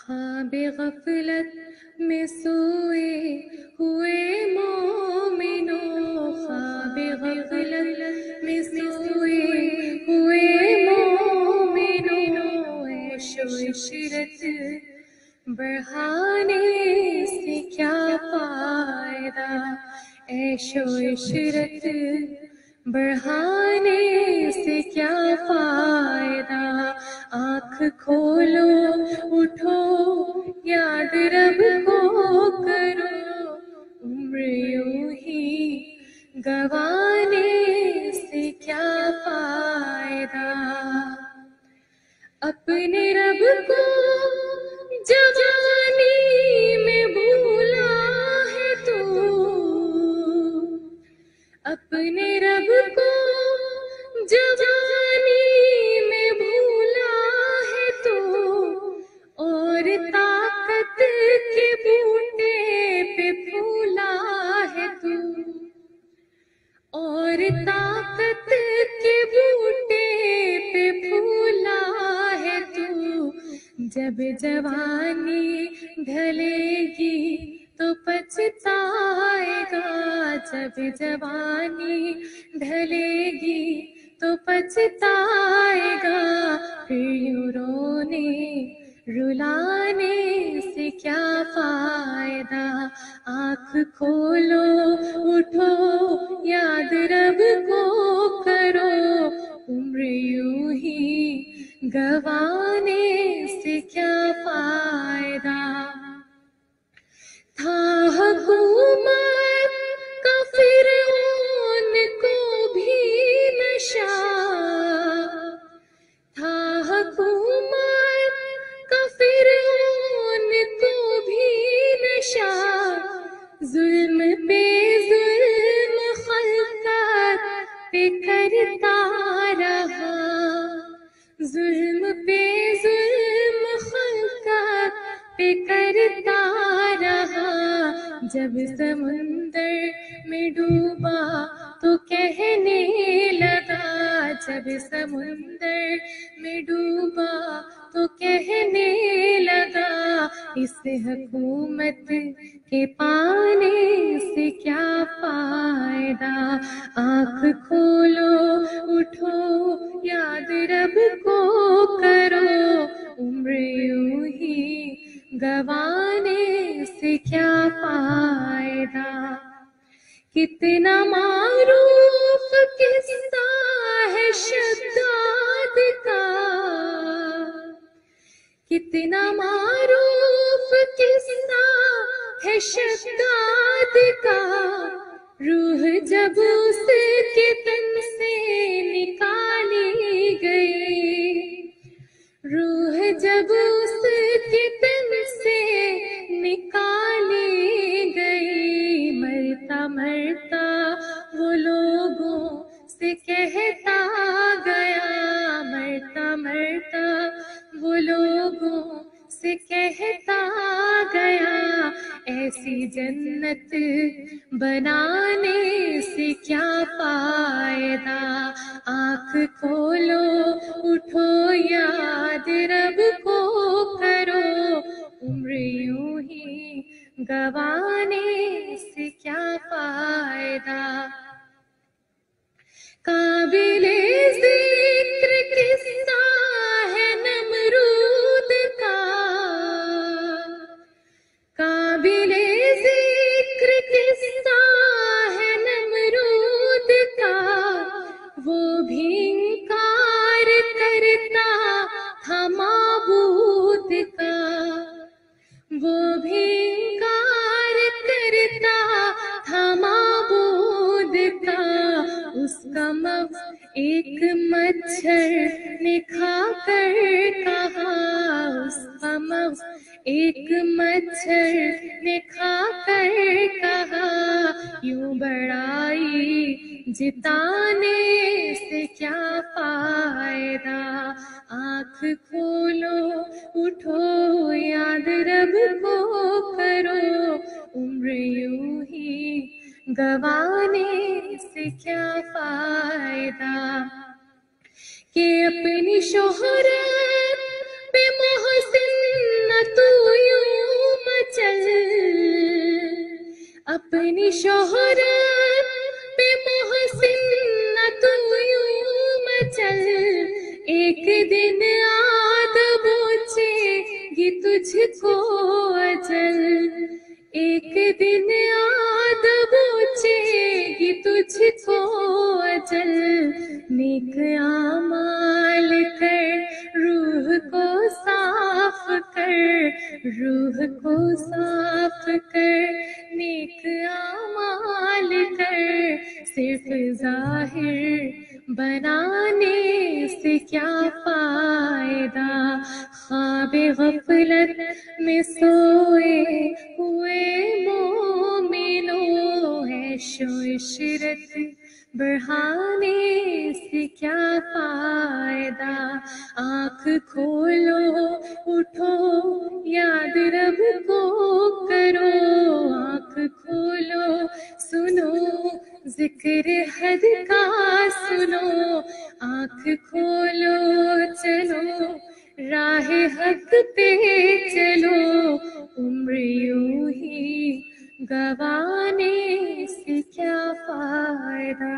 خواب غفلت میں سوئے ہوئے مومنوں، خواب غفلت میں سوئے ہوئے مومنوں، عیش و عشرت بڑھانے سے کیا فائدہ، عیش و عشرت بڑھانے سے کیا فائدہ، آنکھ کھولو اٹھو یاد رب کو کرو، عمر یوں ہی گوانے سے کیا فائدہ، اپنے رب کو جوانی میں بھولا ہے تو، اپنے رب کو جوانی میں بھولا ہے تو، اور طاقت کے بوٹے پہ پھولا ہے تو، اور طاقت کے بوٹے پہ پھولا ہے تو، جب جوانی ڈھلے گی تو پچھتائے گا، جب جوانی ڈھلے گی تو پچھتائے گا، پھر یوں رونے رلانے سے کیا فائدہ، آنکھ کھولو اٹھو یاد رب کو کرو، عمر یوں ہی گوانے سے کیا فائدہ، تھا حکومت کا فرعون کو بھی نشہ، تھا حکومت کا فرعون کو بھی نشہ، ظلم پہ ظلم خلقت پہ کرتا رہا، ظلم پہ ظلم خلقت پہ کرتا رہا، جب سمندر میں ڈوبا تو کہنے لگا، جب سمندر میں ڈوبا تو کہنے لگا، اس حکومت کے پانے سے کیا فائدہ، آنکھ کھولو اٹھو یاد رب کو کرو، عمر یوں ہی گوانے سے کیا فائدہ، کتنا معروف قصہ ہے شداد کا، کتنا معروف قصہ ہے شداد کا، روح جب اس کے تن سے نکالی گئی، روح جب اس کے تن سے نکالی گئی، مرتا مرتا وہ لوگوں سے کہتا گیا، مرتا مرتا وہ لوگوں سے کہتا گیا، ایسی جنت بنانے سے کیا فائدہ، آنکھ کھولو اٹھو یاد رب کو کرو، عمر یوں ہی گوانے سے کیا فائدہ، قابل ذکر قصہ ہے نمرود کا، قابل ذکر قصہ ہے نمرود کا، وہ بھی انکار کرتا تھا معبود کا، وہ بھی انکار کرتا تھا معبود کا، اس کا مغز ایک مچھر نے کھا کر کہا، اس کا مغز ایک مچھر نے کھا کر کہا، یوں بڑائی جتانے سے کیا فائدہ، آنکھ کھولو اٹھو یاد رب کو کرو، عمر یوں ہی گوانے سے کیا فائدہ، کہ اپنی شہرت پہ محسن نہ تو شہرت پہ محسن نہ تو یوں مچل، ایک دن آد پہنچے گی تجھ کو اجل، ایک دن آد پہنچے گی تجھ کو اجل، نیک اعمال کر روح کو صاف کر، روح کو صاف کر، نیک اعمال کر، صرف ظاہر بنانے سے کیا فائدہ، خواب غفلت میں سوئے ہوئے مومنوں، عیش و عشرت بڑھانے سے کیا فائدہ، آنکھ کھولو اٹھو یاد رب کو کرو، آنکھ کھولو سنو ذکر حد کا سنو، آنکھ کھولو چلو راہ حق پہ چلو، عمر یوں ہی گوانے سے کیا فائدہ۔